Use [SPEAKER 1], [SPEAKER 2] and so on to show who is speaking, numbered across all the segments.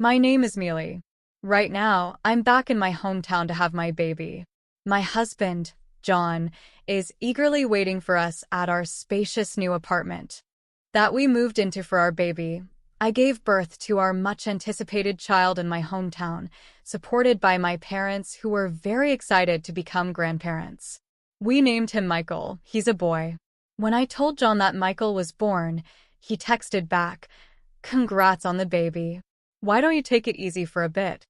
[SPEAKER 1] My name is Mealy. Right now, I'm back in my hometown to have my baby. My husband, John, is eagerly waiting for us at our spacious new apartment that we moved into for our baby. I gave birth to our much-anticipated child in my hometown, supported by my parents who were very excited to become grandparents. We named him Michael. He's a boy. When I told John that Michael was born, he texted back, "Congrats on the baby. Why don't you take it easy for a bit?"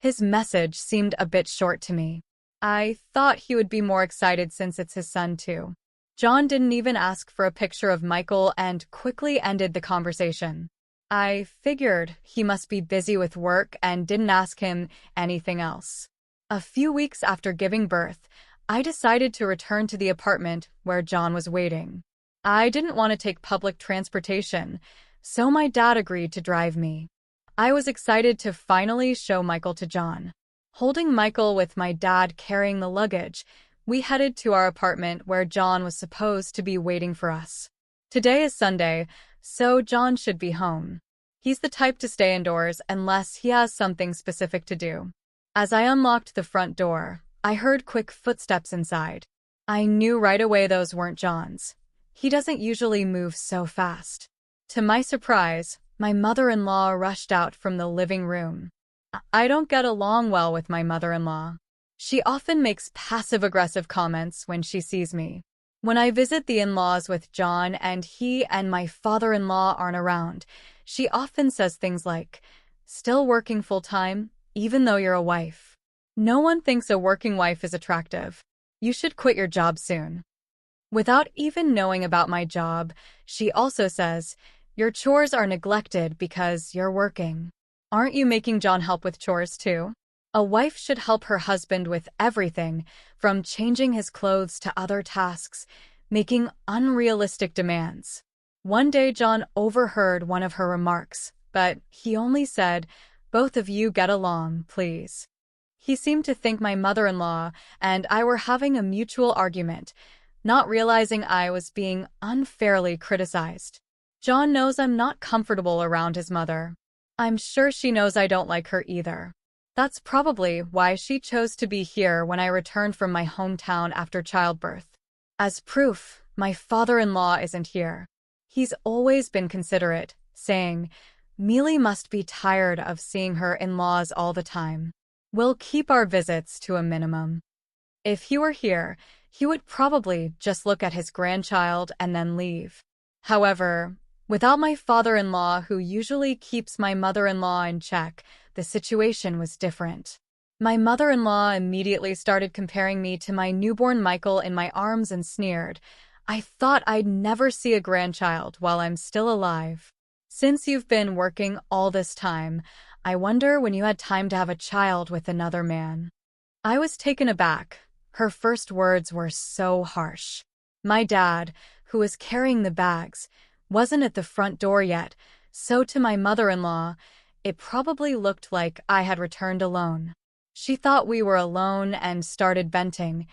[SPEAKER 1] His message seemed a bit short to me. I thought he would be more excited since it's his son too. John didn't even ask for a picture of Michael and quickly ended the conversation. I figured he must be busy with work and didn't ask him anything else. A few weeks after giving birth, I decided to return to the apartment where John was waiting. I didn't want to take public transportation, so my dad agreed to drive me. I was excited to finally show Michael to John. Holding Michael with my dad carrying the luggage, we headed to our apartment where John was supposed to be waiting for us. Today is Sunday, so John should be home. He's the type to stay indoors unless he has something specific to do. As I unlocked the front door, I heard quick footsteps inside. I knew right away those weren't John's. He doesn't usually move so fast. To my surprise, my mother-in-law rushed out from the living room. I don't get along well with my mother-in-law. She often makes passive-aggressive comments when she sees me. When I visit the in-laws with John and he and my father-in-law aren't around, she often says things like, "Still working full-time, even though you're a wife. No one thinks a working wife is attractive. You should quit your job soon." Without even knowing about my job, she also says, "Your chores are neglected because you're working. Aren't you making John help with chores too?" A wife should help her husband with everything, from changing his clothes to other tasks, making unrealistic demands. One day John overheard one of her remarks, but he only said, "Both of you get along, please." He seemed to think my mother-in-law and I were having a mutual argument, not realizing I was being unfairly criticized. John knows I'm not comfortable around his mother. I'm sure she knows I don't like her either. That's probably why she chose to be here when I returned from my hometown after childbirth. As proof, my father-in-law isn't here. He's always been considerate, saying, "Mealy must be tired of seeing her in-laws all the time. We'll keep our visits to a minimum." If he were here, he would probably just look at his grandchild and then leave. However, without my father-in-law, who usually keeps my mother-in-law in check, the situation was different. My mother-in-law immediately started comparing me to my newborn Michael in my arms and sneered, "I thought I'd never see a grandchild while I'm still alive. Since you've been working all this time, I wonder when you had time to have a child with another man." I was taken aback. Her first words were so harsh. My dad, who was carrying the bags, wasn't at the front door yet, so to my mother-in-law, it probably looked like I had returned alone. She thought we were alone and started venting.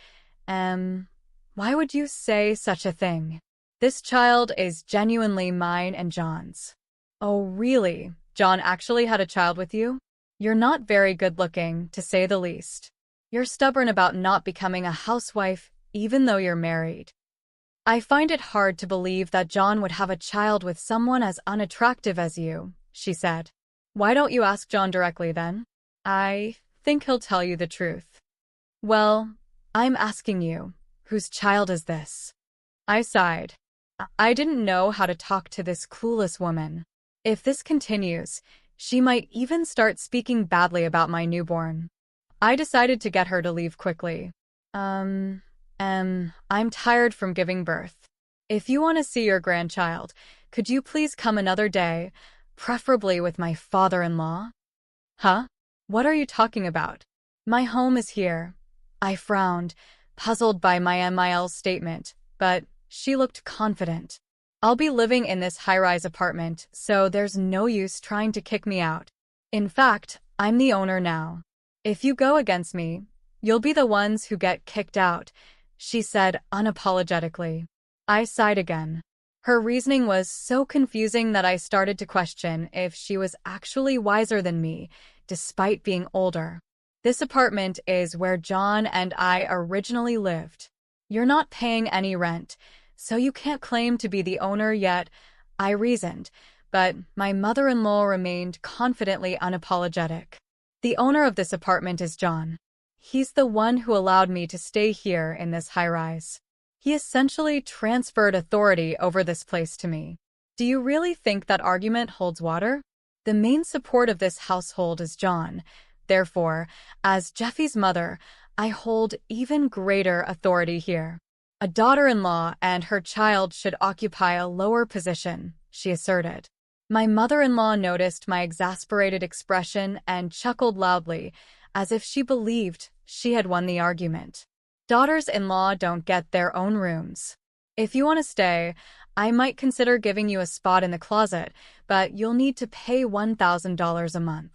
[SPEAKER 1] Why would you say such a thing? This child is genuinely mine and John's." "Oh, really? John actually had a child with you? You're not very good-looking, to say the least. You're stubborn about not becoming a housewife, even though you're married." "I find it hard to believe that John would have a child with someone as unattractive as you," she said. "Why don't you ask John directly then? I think he'll tell you the truth." "Well, I'm asking you, whose child is this?" I sighed. I didn't know how to talk to this clueless woman. If this continues, she might even start speaking badly about my newborn. I decided to get her to leave quickly. I'm tired from giving birth. If you want to see your grandchild, could you please come another day, preferably with my father-in-law?" "Huh? What are you talking about?" "My home is here." I frowned, puzzled by my MIL's statement, but she looked confident. "I'll be living in this high-rise apartment, so there's no use trying to kick me out. In fact, I'm the owner now. If you go against me, you'll be the ones who get kicked out," she said unapologetically. I sighed again. Her reasoning was so confusing that I started to question if she was actually wiser than me, despite being older. This apartment is where John and I originally lived. You're not paying any rent, so you can't claim to be the owner yet, I reasoned, but my mother-in-law remained confidently unapologetic. The owner of this apartment is John. He's the one who allowed me to stay here in this high-rise. He essentially transferred authority over this place to me. Do you really think that argument holds water? The main support of this household is John. Therefore, as Jeffy's mother, I hold even greater authority here. A daughter-in-law and her child should occupy a lower position, she asserted. My mother-in-law noticed my exasperated expression and chuckled loudly, as if she believed she had won the argument. Daughters-in-law don't get their own rooms. If you want to stay, I might consider giving you a spot in the closet, but you'll need to pay $1,000 a month.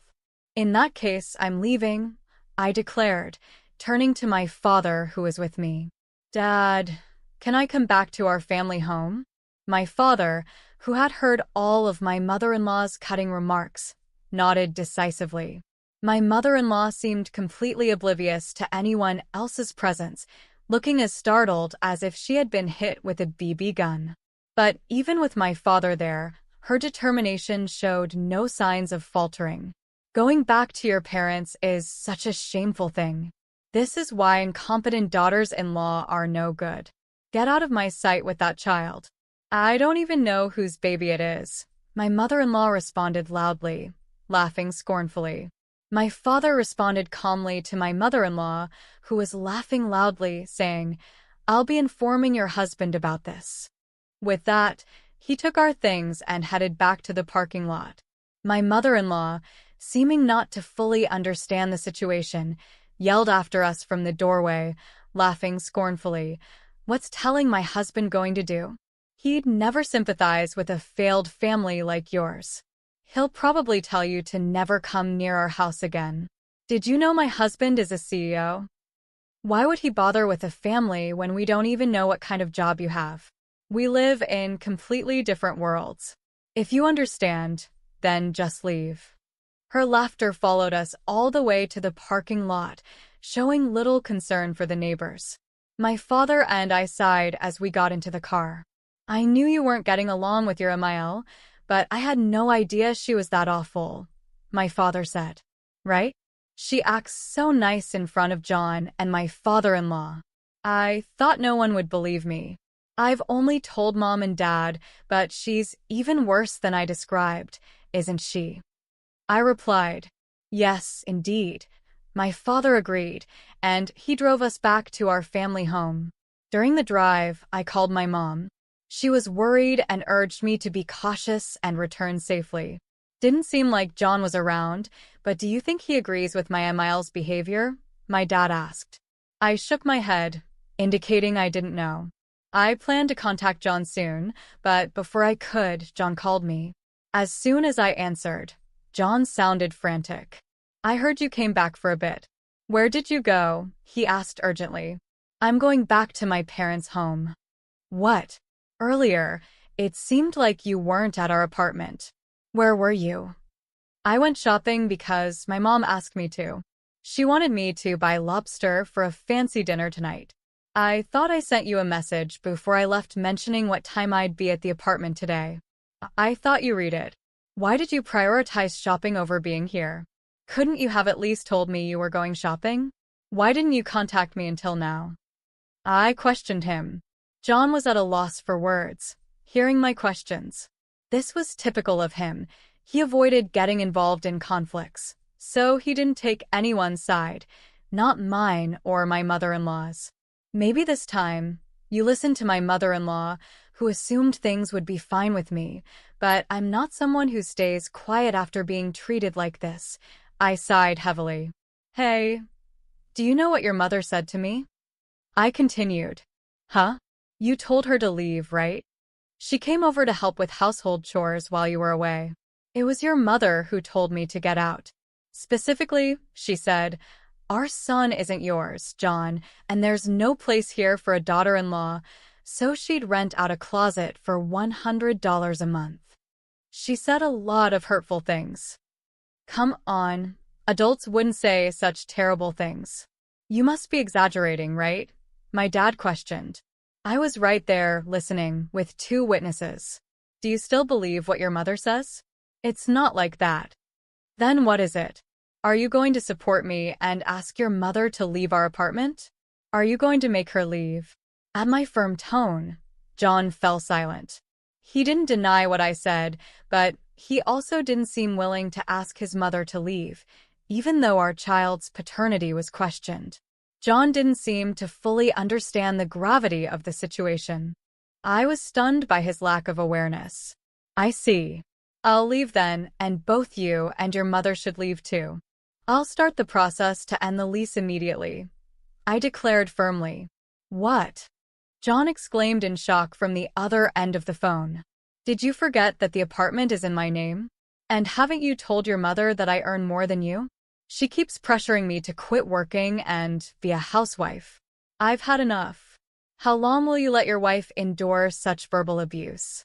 [SPEAKER 1] In that case, I'm leaving, I declared, turning to my father who was with me. Dad, can I come back to our family home? My father, who had heard all of my mother-in-law's cutting remarks, nodded decisively. My mother-in-law seemed completely oblivious to anyone else's presence, looking as startled as if she had been hit with a BB gun. But even with my father there, her determination showed no signs of faltering. Going back to your parents is such a shameful thing. This is why incompetent daughters-in-law are no good. Get out of my sight with that child. I don't even know whose baby it is. My mother-in-law responded loudly, laughing scornfully. My father responded calmly to my mother-in-law, who was laughing loudly, saying, I'll be informing your husband about this. With that, he took our things and headed back to the parking lot. My mother-in-law, seeming not to fully understand the situation, yelled after us from the doorway, laughing scornfully, What's telling my husband going to do? He'd never sympathize with a failed family like yours. He'll probably tell you to never come near our house again. Did you know my husband is a CEO? Why would he bother with a family when we don't even know what kind of job you have? We live in completely different worlds. If you understand, then just leave. Her laughter followed us all the way to the parking lot, showing little concern for the neighbors. My father and I sighed as we got into the car. I knew you weren't getting along with your Amiel, but I had no idea she was that awful, my father said. Right? She acts so nice in front of John and my father-in-law. I thought no one would believe me. I've only told Mom and Dad, but she's even worse than I described, isn't she? I replied, Yes, indeed. My father agreed, and he drove us back to our family home. During the drive, I called my mom. She was worried and urged me to be cautious and return safely. Didn't seem like John was around, but do you think he agrees with my Amiel's behavior? My dad asked. I shook my head, indicating I didn't know. I planned to contact John soon, but before I could, John called me. As soon as I answered, John sounded frantic. I heard you came back for a bit. Where did you go? He asked urgently. I'm going back to my parents' home. What? Earlier, it seemed like you weren't at our apartment. Where were you? I went shopping because my mom asked me to. She wanted me to buy lobster for a fancy dinner tonight. I thought I sent you a message before I left mentioning what time I'd be at the apartment today. I thought you read it. Why did you prioritize shopping over being here? Couldn't you have at least told me you were going shopping? Why didn't you contact me until now? I questioned him. John was at a loss for words, hearing my questions. This was typical of him. He avoided getting involved in conflicts, so he didn't take anyone's side, not mine or my mother-in-law's. Maybe this time, you listened to my mother-in-law, who assumed things would be fine with me, but I'm not someone who stays quiet after being treated like this. I sighed heavily. Hey, do you know what your mother said to me? I continued. Huh? You told her to leave, right? She came over to help with household chores while you were away. It was your mother who told me to get out. Specifically, she said, Our son isn't yours, John, and there's no place here for a daughter-in-law, so she'd rent out a closet for $100 a month. She said a lot of hurtful things. Come on, adults wouldn't say such terrible things. You must be exaggerating, right? My dad questioned. I was right there, listening, with two witnesses. Do you still believe what your mother says? It's not like that. Then what is it? Are you going to support me and ask your mother to leave our apartment? Are you going to make her leave? At my firm tone, John fell silent. He didn't deny what I said, but he also didn't seem willing to ask his mother to leave, even though our child's paternity was questioned. John didn't seem to fully understand the gravity of the situation. I was stunned by his lack of awareness. I see. I'll leave then, and both you and your mother should leave too. I'll start the process to end the lease immediately, I declared firmly. What? John exclaimed in shock from the other end of the phone. Did you forget that the apartment is in my name? And haven't you told your mother that I earn more than you? She keeps pressuring me to quit working and be a housewife. I've had enough. How long will you let your wife endure such verbal abuse?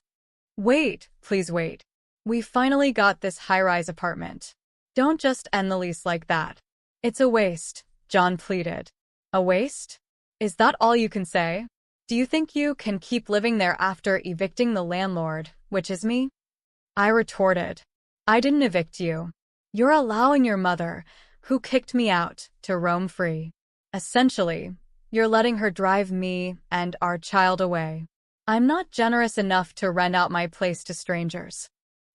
[SPEAKER 1] Wait, please wait. We finally got this high-rise apartment. Don't just end the lease like that. It's a waste, John pleaded. A waste? Is that all you can say? Do you think you can keep living there after evicting the landlord, which is me? I retorted. I didn't evict you. You're allowing your mother, who kicked me out, to roam free. Essentially, you're letting her drive me and our child away. I'm not generous enough to rent out my place to strangers.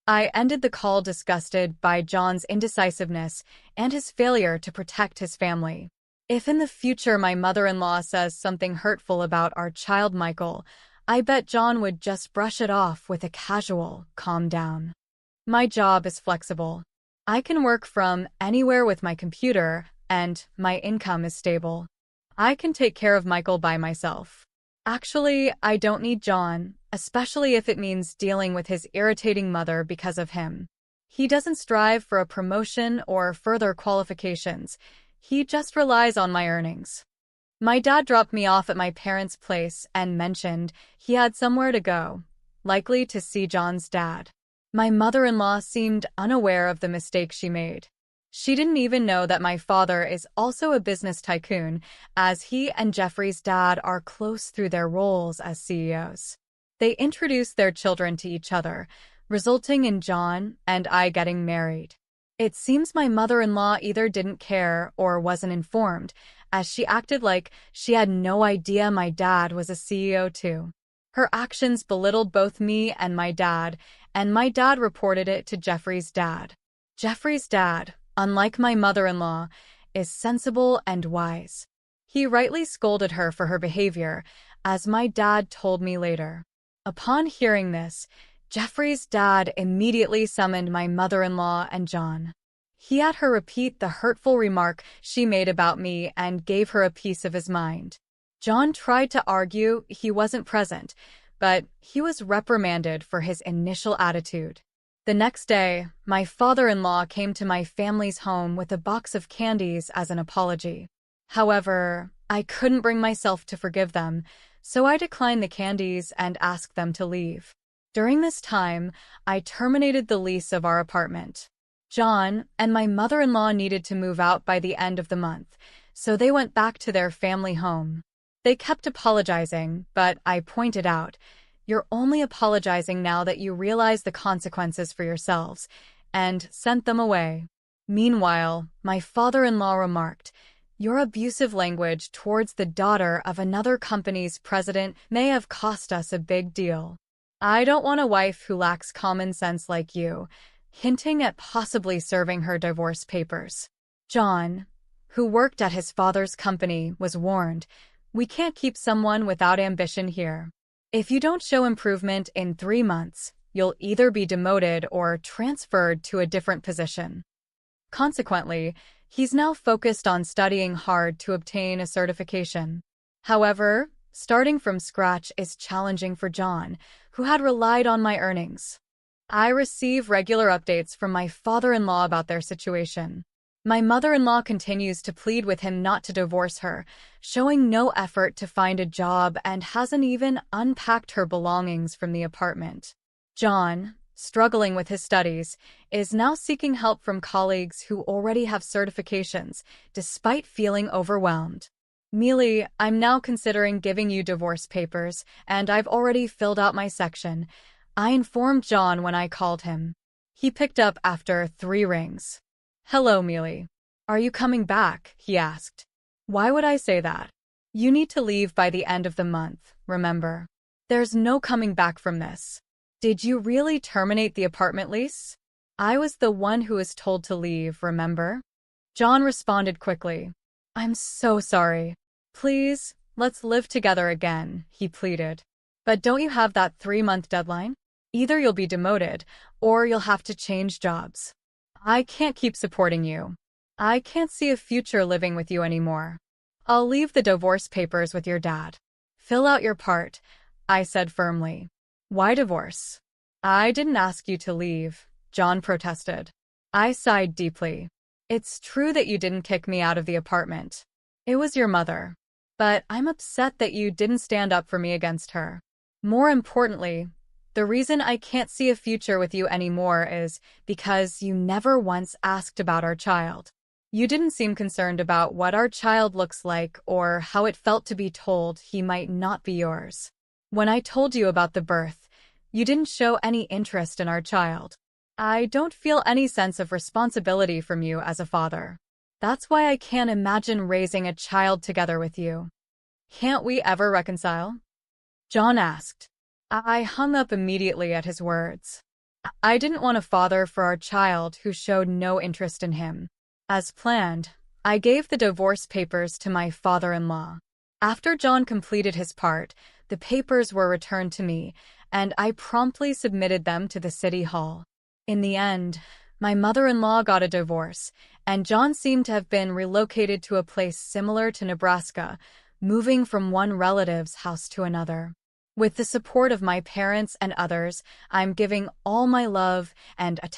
[SPEAKER 1] I ended the call disgusted by John's indecisiveness and his failure to protect his family. If in the future my mother-in-law says something hurtful about our child Michael, I bet John would just brush it off with a casual, calm down. My job is flexible. I can work from anywhere with my computer, and my income is stable. I can take care of Michael by myself. Actually, I don't need John, especially if it means dealing with his irritating mother because of him. He doesn't strive for a promotion or further qualifications. He just relies on my earnings. My dad dropped me off at my parents' place and mentioned he had somewhere to go, likely to see John's dad. My mother-in-law seemed unaware of the mistake she made. She didn't even know that my father is also a business tycoon, as he and Jeffrey's dad are close through their roles as CEOs. They introduced their children to each other, resulting in John and I getting married. It seems my mother-in-law either didn't care or wasn't informed, as she acted like she had no idea my dad was a CEO too. Her actions belittled both me and my dad reported it to Jeffrey's dad. Jeffrey's dad, unlike my mother-in-law, is sensible and wise. He rightly scolded her for her behavior, as my dad told me later. Upon hearing this, Jeffrey's dad immediately summoned my mother-in-law and John. He had her repeat the hurtful remark she made about me and gave her a piece of his mind. John tried to argue he wasn't present, but he was reprimanded for his initial attitude. The next day, my father-in-law came to my family's home with a box of candies as an apology. However, I couldn't bring myself to forgive them, so I declined the candies and asked them to leave. During this time, I terminated the lease of our apartment. John and my mother-in-law needed to move out by the end of the month, so they went back to their family home. They kept apologizing, but I pointed out, "You're only apologizing now that you realize the consequences for yourselves," and sent them away. Meanwhile, my father-in-law remarked, "Your abusive language towards the daughter of another company's president may have cost us a big deal. I don't want a wife who lacks common sense like you," hinting at possibly serving her divorce papers. John, who worked at his father's company, was warned, "We can't keep someone without ambition here. If you don't show improvement in 3 months, you'll either be demoted or transferred to a different position." Consequently, he's now focused on studying hard to obtain a certification. However, starting from scratch is challenging for John, who had relied on my earnings. I receive regular updates from my father-in-law about their situation. My mother-in-law continues to plead with him not to divorce her, showing no effort to find a job and hasn't even unpacked her belongings from the apartment. John, struggling with his studies, is now seeking help from colleagues who already have certifications, despite feeling overwhelmed. Mealy, I'm now considering giving you divorce papers, and I've already filled out my section. I informed John when I called him. He picked up after 3 rings. Hello, Mealy. Are you coming back? He asked. Why would I say that? You need to leave by the end of the month, remember? There's no coming back from this. Did you really terminate the apartment lease? I was the one who was told to leave, remember? John responded quickly. I'm so sorry. Please, let's live together again, he pleaded. But don't you have that 3-month deadline? Either you'll be demoted, or you'll have to change jobs. I can't keep supporting you. I can't see a future living with you anymore. I'll leave the divorce papers with your dad. Fill out your part, I said firmly. Why divorce? I didn't ask you to leave, John protested. I sighed deeply. It's true that you didn't kick me out of the apartment. It was your mother. But I'm upset that you didn't stand up for me against her. More importantly, the reason I can't see a future with you anymore is because you never once asked about our child. You didn't seem concerned about what our child looks like or how it felt to be told he might not be yours. When I told you about the birth, you didn't show any interest in our child. I don't feel any sense of responsibility from you as a father. That's why I can't imagine raising a child together with you. Can't we ever reconcile? John asked. I hung up immediately at his words. I didn't want a father for our child who showed no interest in him. As planned, I gave the divorce papers to my father-in-law. After John completed his part, the papers were returned to me, and I promptly submitted them to the city hall. In the end, my mother-in-law got a divorce, and John seemed to have been relocated to a place similar to Nebraska, moving from one relative's house to another. With the support of my parents and others, I'm giving all my love and attention